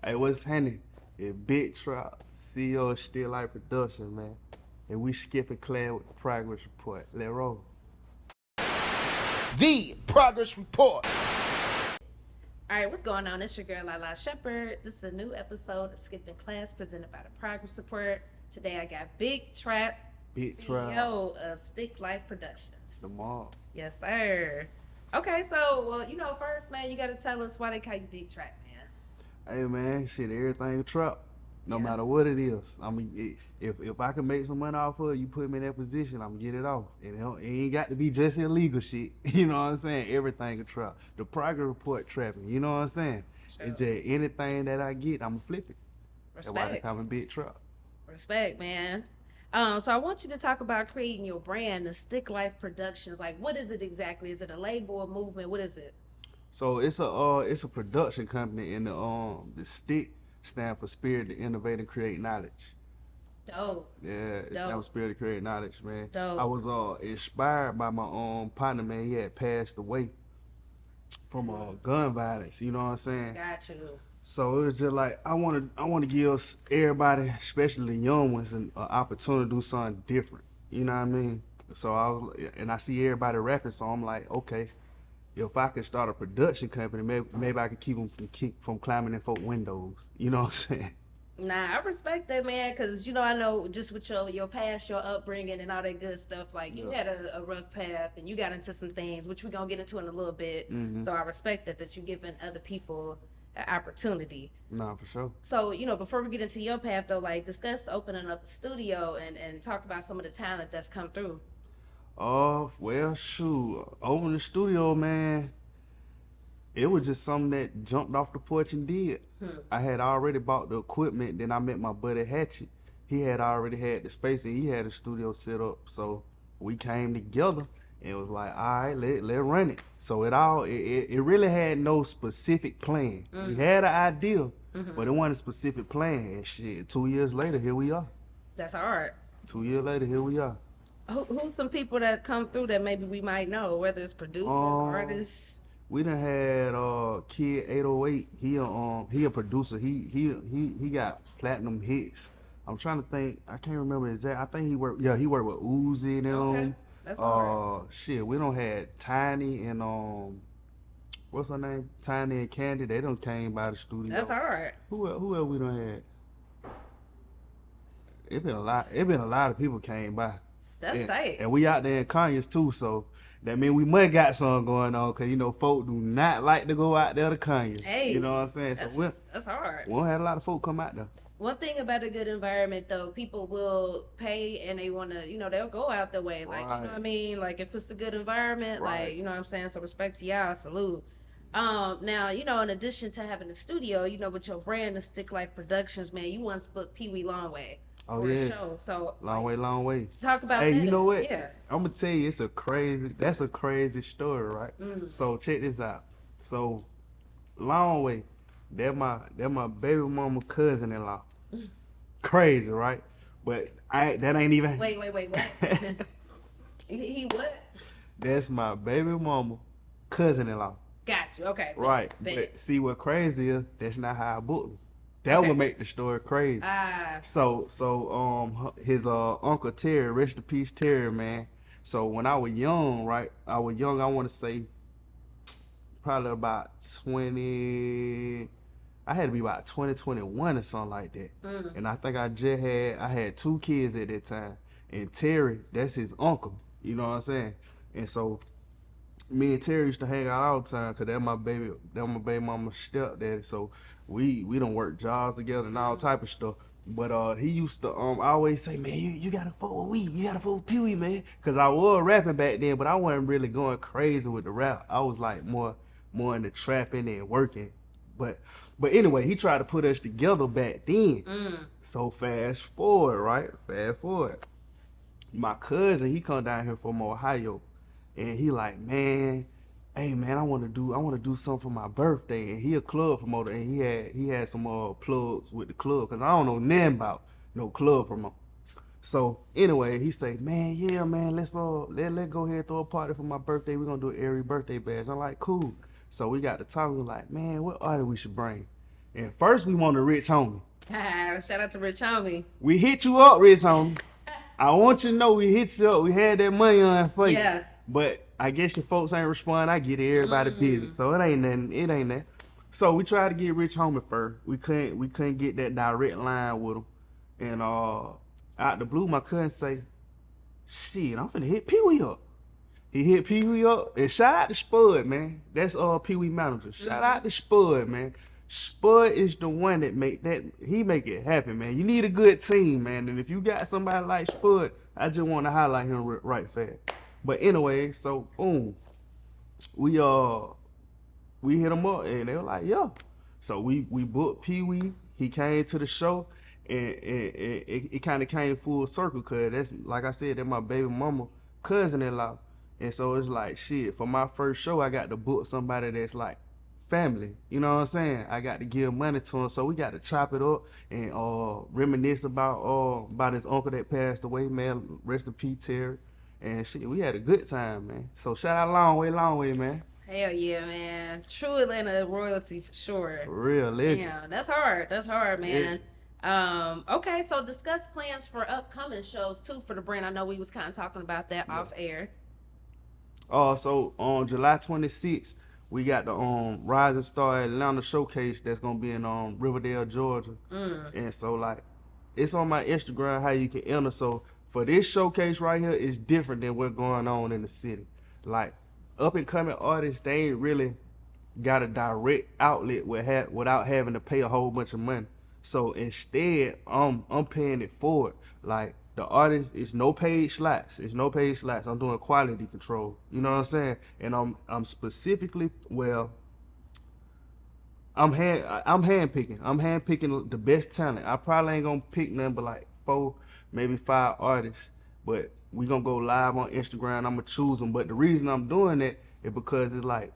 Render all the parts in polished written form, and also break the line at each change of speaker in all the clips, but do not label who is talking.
Hey, what's happening? It's Big Trap, CEO of StickLife Productions, man. And we skipping class with the progress report. Let's roll.
The Progress Report.
All right, what's going on? It's your girl Lalaa Shepard. This is a new episode of Skipping Class presented by the Progress Report. Today I got Big Trap, CEO of StickLife Productions.
The mall.
Yes, sir. Okay, so first, man, you got to tell us why they call you Big Trap, man.
Hey, man, shit, everything a trap. No
Yeah.
matter what it is. I mean, if I can make some money off of it, you put me in that position, I'm gonna get it off. And it ain't got to be just illegal shit. You know what I'm saying? Everything a trap. The Progress Report trapping. You know what I'm saying?
Sure.
It's just anything that I get, I'm gonna flip it. That's why they
Respect.
call me Big Trap.
Respect, man. So I want you to talk about creating your brand, the StickLife Productions. Like, what is it exactly? Is it a label, a movement? What is it?
So it's a production company, and the stick stand for Spirit to Innovate and Create Knowledge.
Dope.
Yeah, it stand for
Dope.
Spirit to Create Knowledge, man.
Dope.
I was inspired by my partner, man. He had passed away from gun violence. You know what I'm saying?
Got you.
So it was just like I want to give everybody, especially the young ones, an opportunity to do something different. You know what I mean? So I see everybody rapping, so I'm like, okay, if I could start a production company, maybe I could keep them from climbing in folk windows. You know what I'm saying?
Nah, I respect that, man, because, I know just with your past, your upbringing and all that good stuff, like, you had a rough path and you got into some things, which we're going to get into in a little bit.
Mm-hmm.
So I respect that you're giving other people an opportunity.
Nah, for sure.
So, before we get into your path, though, like, discuss opening up a studio and talk about some of the talent that's come through.
Well, shoot, over in the studio, man, it was just something that jumped off the porch and did. I had already bought the equipment, then I met my buddy Hatchet. He had already had the space and he had a studio set up, so we came together and it was like, all right, let run it. So it really had no specific plan. We had an idea, but it wasn't a specific plan. And shit, 2 years later, here we are.
That's hard.
2 years later, here we are.
Who's some people that come through that maybe we might know, whether it's producers, artists?
We done had Kid 808. He a producer. He got platinum hits. I'm trying to think. I can't remember exact. I think he worked with Uzi and them.
Okay, that's hard.
Shit, we done had Tiny and what's her name? Tiny and Candy. They done came by the studio.
That's hard.
Who else we done had? It been a lot of people came by.
That's tight.
And we out there in Conyers too, so that mean we must got something going on, cause folk do not like to go out there to Conyers.
Hey,
you know what I'm saying?
That's hard.
We don't have a lot of folk come out there.
One thing about a good environment, though, people will pay and they want to, they'll go out their way. Like,
Right.
you know what I mean? Like, if it's a good environment,
Right.
like, you know what I'm saying? So respect to y'all, salute. Now, in addition to having a studio, with your brand, the StickLife Productions, man, you once booked Peewee Longway for a show. So,
Long way.
talk about
Hey,
that.
you know what?
Yeah.
I'm gonna tell you, that's a crazy story, right? So check this out. So, Long way, they're my baby mama cousin-in-law. Crazy, right? But that ain't even.
Wait, what? he what?
That's my baby mama cousin-in-law.
Got you. Okay.
Right.
Bet.
But see what crazy is, that's not how I booked him. That would make the story crazy. So his Uncle Terry, rest in peace Terry, man. So when I was young, right? I wanna say probably about 20, I had to be about 2021 or something like that. And I think I had 2 kids at that time. And Terry, that's his uncle. You know what I'm saying? And so me and Terry used to hang out all the time because that's my baby mama's stepdaddy. So we done work jobs together and all type of stuff. But he used to always say, man, you gotta fuck with Wee, you gotta fuck with Peewee, man. Cause I was rapping back then, but I wasn't really going crazy with the rap. I was like more into trapping and working. But anyway, he tried to put us together back then. So fast forward. My cousin, he come down here from Ohio. And he like, man, hey man, I wanna do something for my birthday. And he a club promoter, and he had some plugs with the club, cause I don't know nothing about no club promoter. So anyway, he say, man, yeah, man, let's go ahead and throw a party for my birthday. We're gonna do an every birthday bash. I'm like, cool. So we got to talk. We're like, man, what artist we should bring? And first we want a rich homie.
Shout out to Rich Homie.
We hit you up, rich homie. I want you to know we hit you up. We had that money on for you.
Yeah.
But I guess your folks ain't respond. I get it, everybody busy. So it ain't nothing. It ain't that. So we tried to get Rich Homie first. We couldn't get that direct line with him. And out the blue, my cousin say, shit, I'm finna hit Peewee up. He hit Peewee up, and shout out to Spud, man. That's Peewee manager. Shout out to Spud, man. Spud is the one that make it happen, man. You need a good team, man. And if you got somebody like Spud, I just want to highlight him right fast. But anyway, so boom, we hit him up, and they were like, yo. So we booked Peewee. He came to the show, and it kind of came full circle, cause that's, like I said, that's my baby mama cousin-in-law. And so it's like, shit, for my first show, I got to book somebody that's like family. You know what I'm saying? I got to give money to him. So we got to chop it up and reminisce about his uncle that passed away, man. Rest in peace, Terry. And shit, we had a good time, man. So shout out Longway, man.
Hell yeah, man. True Atlanta royalty for sure.
For real, legend.
Yeah, that's hard. That's hard, man. Okay, so discuss plans for upcoming shows too for the brand. I know we was kind of talking about that off air.
So on July 26th, we got the Rising Star Atlanta Showcase that's gonna be in Riverdale, Georgia. And so like, it's on my Instagram how you can enter. So for this showcase right here, it's different than what's going on in the city. Like, up and coming artists, they ain't really got a direct outlet without having to pay a whole bunch of money. So instead, I'm paying it forward. Like, the artist is no paid slots. It's no paid slots. I'm doing quality control. You know what I'm saying? And I'm specifically, well, I'm handpicking. I'm handpicking the best talent. I probably ain't gonna pick nothing but like 4, maybe 5 artists. But we gonna go live on Instagram. I'm gonna choose them. But the reason I'm doing that is because it's like,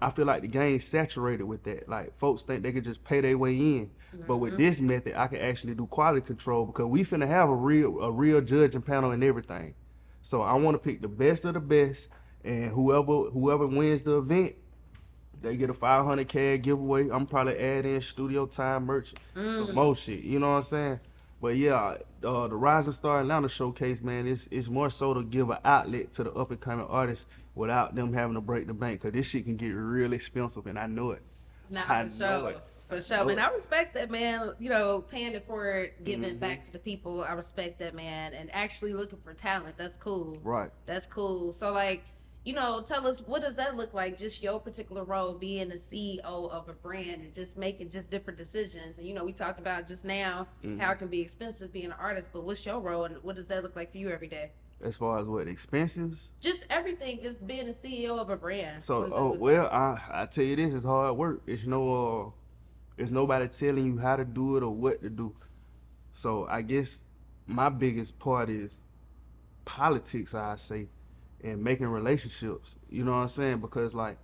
I feel like the game's saturated with that. Like, folks think they could just pay their way in. But with this method, I can actually do quality control because we finna have a real judging panel and everything. So I want to pick the best of the best, and whoever wins the event, they get a $500 giveaway. I'm probably add in studio time merch, some more shit. You know what I'm saying? But yeah, the Rising Star Atlanta Showcase, man, it's more so to give an outlet to the up and coming artists without them having to break the bank, because this shit can get real expensive, and I know it.
Nah, for sure. And I respect that, man. You know, paying it forward, giving back to the people. I respect that, man. And actually looking for talent. That's cool.
Right.
That's cool. So, like, you know, tell us, what does that look like? Just your particular role, being the CEO of a brand and just making just different decisions. And, you know, we talked about just now how it can be expensive being an artist, but what's your role and what does that look like for you every day?
As far as what, expenses?
Just everything, just being a CEO of a brand.
So, I tell you this, it's hard work. It's nobody telling you how to do it or what to do. So I guess my biggest part is politics, I say, and making relationships. You know what I'm saying? Because like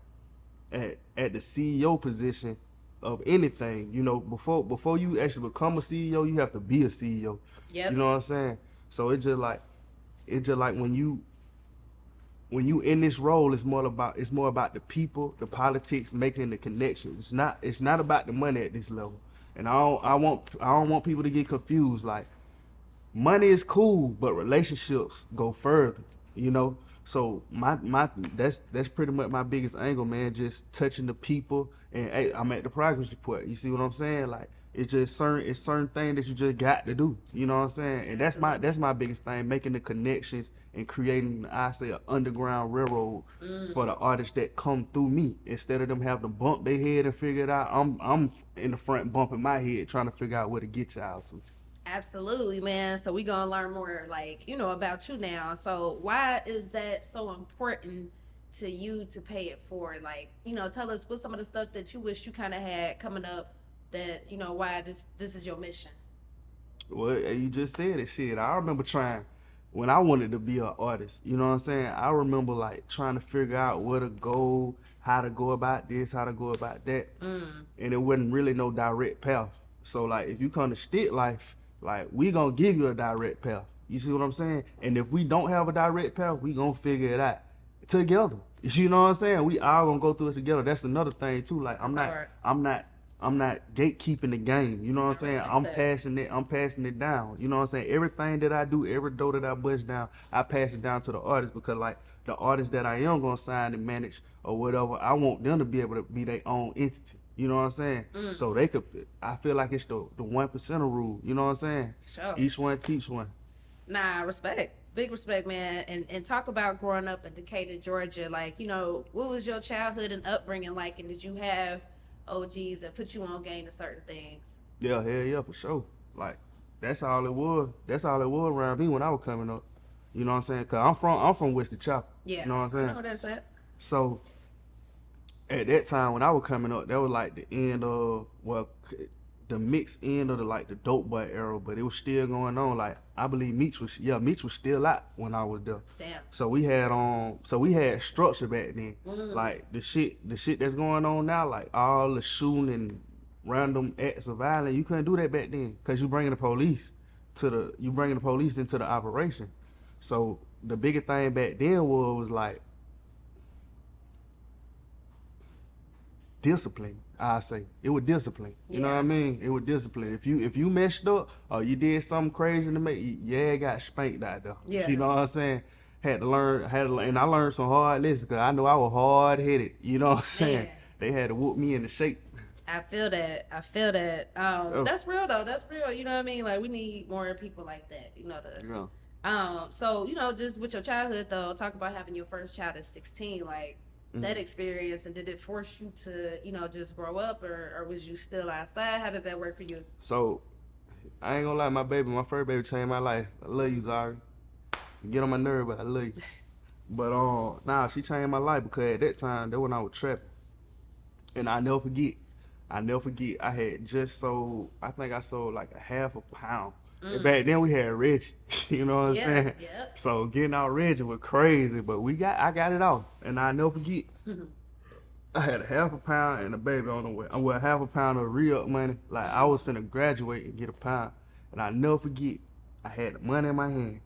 at the CEO position of anything, you know, before you actually become a CEO, you have to be a CEO.
Yep.
You know what I'm saying? So it's just like when you in this role, it's more about the people, the politics, making the connections. It's not about the money at this level. And I don't want people to get confused. Like, money is cool, but relationships go further, you know? So that's pretty much my biggest angle, man, just touching the people. And hey, I'm at the progress report. You see what I'm saying? Like, it's certain things that you just got to do. You know what I'm saying? And that's my biggest thing, making the connections and creating, I say, an underground railroad for the artists that come through me. Instead of them having to bump their head and figure it out, I'm in the front bumping my head trying to figure out where to get y'all to.
Absolutely, man. So we gonna learn more, like, you know, about you now. So why is that so important to you to pay it forward? Like, you know, tell us what's some of the stuff that you wish you kind of had coming up, that, you know, why this is your mission.
Well, you just said it. Shit, I remember trying when I wanted to be an artist. You know what I'm saying? I remember like trying to figure out where to go, how to go about this, how to go about that, and it wasn't really no direct path. So like, if you come to StickLife, like, we gonna give you a direct path. You see what I'm saying? And if we don't have a direct path, we gonna figure it out together. You know what I'm saying? We all gonna go through it together. That's another thing too. Like, I'm not gatekeeping the game. You know what I'm saying? I'm passing it down. You know what I'm saying? Everything that I do, every door that I bust down, I pass it down to the artist, because like the artists that I am gonna sign and manage or whatever, I want them to be able to be their own entity. You know what I'm saying? So they could. I feel like it's the 1% rule. You know what I'm saying?
Sure.
Each one teach one.
Nah, respect. Big respect, man. And talk about growing up in Decatur, Georgia. Like, you know, what was your childhood and upbringing like? And did you have OGs that put you on game to certain things?
Yeah, hell yeah, for sure. Like, that's all it was. That's all it was around me when I was coming up. You know what I'm saying? Cause I'm from West Decatur.
Yeah.
You know what I'm saying?
I know that's that.
So at that time when I was coming up, that was like the end of the mixed end of the dope boy era, but it was still going on. Like I believe Meech was still out when I was there.
Damn.
So we had structure back then. Like the shit that's going on now, like all the shooting and random acts of violence, you couldn't do that back then because you bringing the police into the operation. So the bigger thing back then was like discipline. I say it was discipline. You know what I mean? It was discipline. If you messed up or you did something crazy to me, got spanked out there.
Yeah.
You know what I'm saying? Had to learn, and I learned some hard lessons because I know I was hard headed. You know what I'm saying?
Man.
They had to whoop me into shape.
I feel that. That's real though. That's real. You know what I mean? Like we need more people like that. You know So you know, just with your childhood though, talk about having your first child at 16. Like. That experience, and did it force you to, you know, just grow up, or was you still outside? How did that work for you?
So, I ain't gonna lie, my first baby changed my life. I love you, Zari. You get on my nerve, but I love you. But she changed my life because at that time, that when I was trapping, and I never forget. I had just sold. I think I sold like a half a pound. And back then we had Reggie, you know what I'm saying?
Yeah.
So getting out Reggie was crazy, but I got it off, and I never forget. I had a half a pound and a baby on the way. Well, half a pound of real money. Like I was finna graduate and get a pound, and I never forget. I had the money in my hand,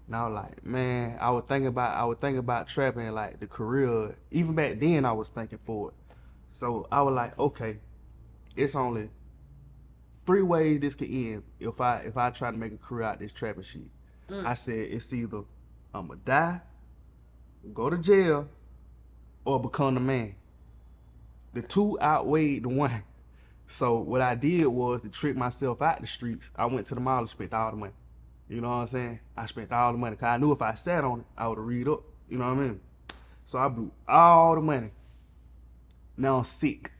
and I was like, man, I was thinking about trapping, like the career. Even back then, I was thinking for it. So I was like, okay, it's only 3 ways this could end if I try to make a career out this trapping shit. I said it's either I'ma die, go to jail, or become the man. The 2 outweighed the 1. So what I did was to trick myself out the streets. I went to the mall and spent all the money. You know what I'm saying? I spent all the money because I knew if I sat on it, I would have read up. You know what I mean? So I blew all the money. Now I'm sick.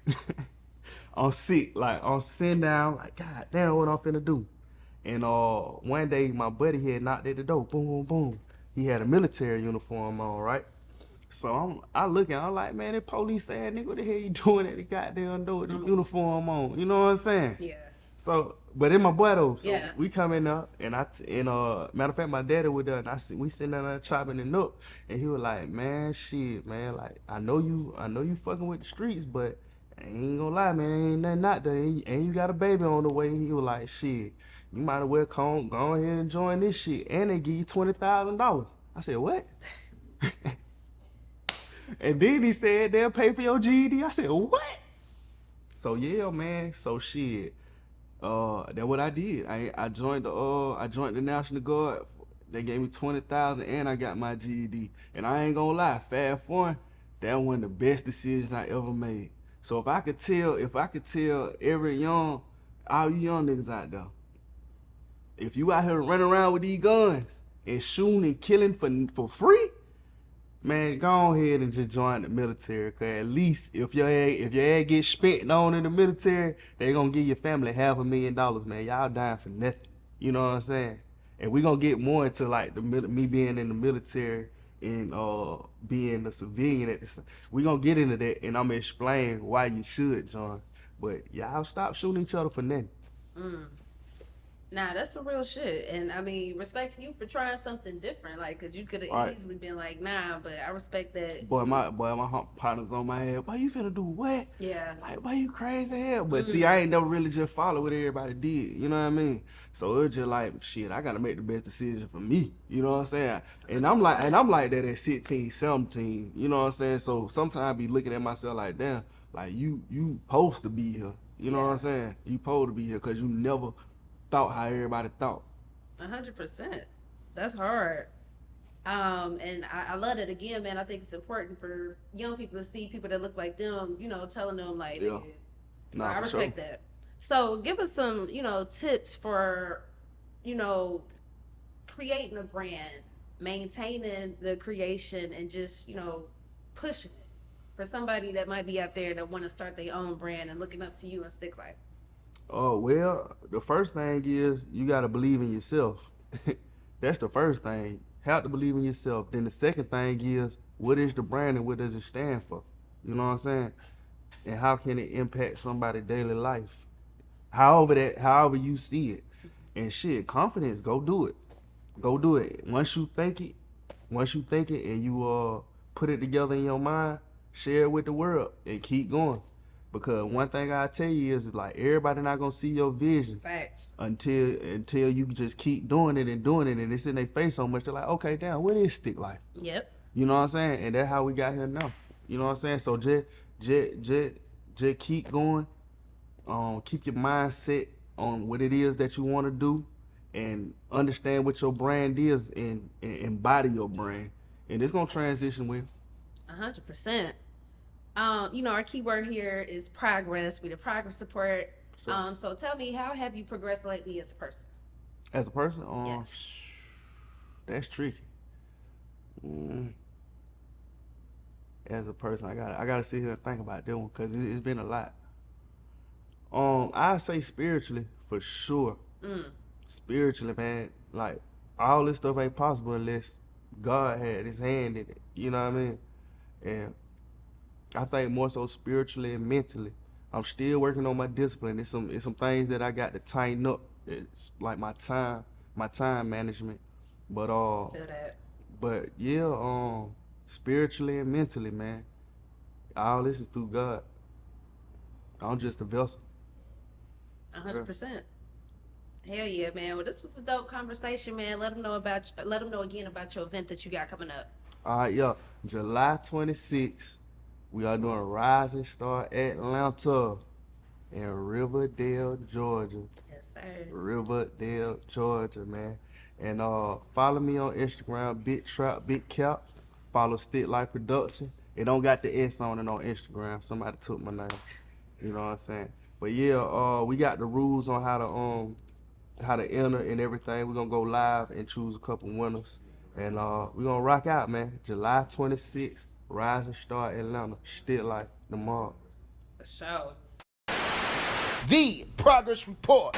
I'm sick, like I'm sitting down, like God damn, what I'm finna do? And one day my buddy had knocked at the door, boom, boom, boom. He had a military uniform on, right? So I'm like, man, that police ass nigga, what the hell you doing at the goddamn door with the uniform on? You know what I'm saying?
Yeah.
So, but in my boy though, so
Yeah.
we come in there, and matter of fact, my daddy was there, and we sitting there chopping it up, and he was like, man, shit, man, like I know you fucking with the streets, but I ain't gonna lie, man, ain't nothing out there, and you got a baby on the way. He was like, shit, you might as well go ahead and join this shit, and they give you $20,000. I said, what? And then he said they'll pay for your GED. I said, what? So yeah, man. So shit. That's what I did. I joined the National Guard. They gave me $20,000 and I got my GED. And I ain't gonna lie, fast forward, that one of the best decisions I ever made. So if I could tell all you young niggas out there, if you out here running around with these guns and shooting and killing for free, man, go ahead and just join the military. Cause at least if your ass gets spent on in the military, they gonna give your family $500,000, man. Y'all dying for nothing. You know what I'm saying? And we gonna get more into like me being in the military and being a civilian at the. We gonna get into that, and I'm gonna explain why you should join. But y'all stop shooting each other for nothing.
Nah, that's some real shit. And I mean, respect to you for trying something different. Like, cause you could have easily been like, nah, but I respect that.
Boy, my partner's on my head. Why you finna do what?
Yeah.
Like, why you crazy hell? But see, I ain't never really just follow what everybody did. You know what I mean? So it was just like, shit, I gotta make the best decision for me. You know what I'm saying? And I'm like that at 16, 17. You know what I'm saying? So sometimes I be looking at myself like, damn, like you supposed to be here. You know what I'm saying? You supposed to be here because you never thought how everybody thought.
100%. That's hard. And I love it again, man. I think it's important for young people to see people that look like them, you know, telling them like,
Yeah.
so I respect that. So give us some, you know, tips for, you know, creating a brand, maintaining the creation, and just, you know, pushing it for somebody that might be out there that want to start their own brand and looking up to you and StickLife.
Oh, well, the first thing is you got to believe in yourself. That's the first thing. Have to believe in yourself. Then the second thing is, what is the brand and what does it stand for? You know what I'm saying? And how can it impact somebody's daily life? However you see it. And shit, confidence, go do it. Go do it. Once you think it and you put it together in your mind, share it with the world and keep going. Because one thing I tell you is like everybody not gonna see your vision.
Facts.
Until you just keep doing it and it's in their face so much they're like, okay, damn, what is StickLife?
Yep.
You know what I'm saying? And that's how we got here now. You know what I'm saying? So just keep going. Keep your mind set on what it is that you want to do and understand what your brand is and embody your brand. And it's gonna transition with
100%. You know, our keyword here is progress. We the progress support.
Sure.
So tell me, how have you progressed lately as a person?
As a person,
Yes.
that's tricky. As a person, I gotta sit here and think about that one because it's been a lot. I say spiritually for sure. Spiritually, man, like all this stuff ain't possible unless God had His hand in it. You know what I mean? And I think more so spiritually and mentally. I'm still working on my discipline. It's some things that I got to tighten up. It's like my time management. But
Feel that.
but yeah, spiritually and mentally, man. All this is through God. I'm just a vessel.
100%. Hell yeah, man. Well, this was a dope conversation, man. Let them know again about your event that you got coming up.
All right, yeah. July 26th, we are doing Rising Star Atlanta in Riverdale, Georgia.
Yes, sir.
Riverdale, Georgia, man. And follow me on Instagram, Big Trap, Big Cap. Follow StickLife Productions. It don't got the S on it on Instagram. Somebody took my name. You know what I'm saying? But yeah, we got the rules on how to enter and everything. We're gonna go live and choose a couple winners. And we're gonna rock out, man. July 26th, Rising Star Atlanta, StickLife, tomorrow.
For sure.
The Progress Report.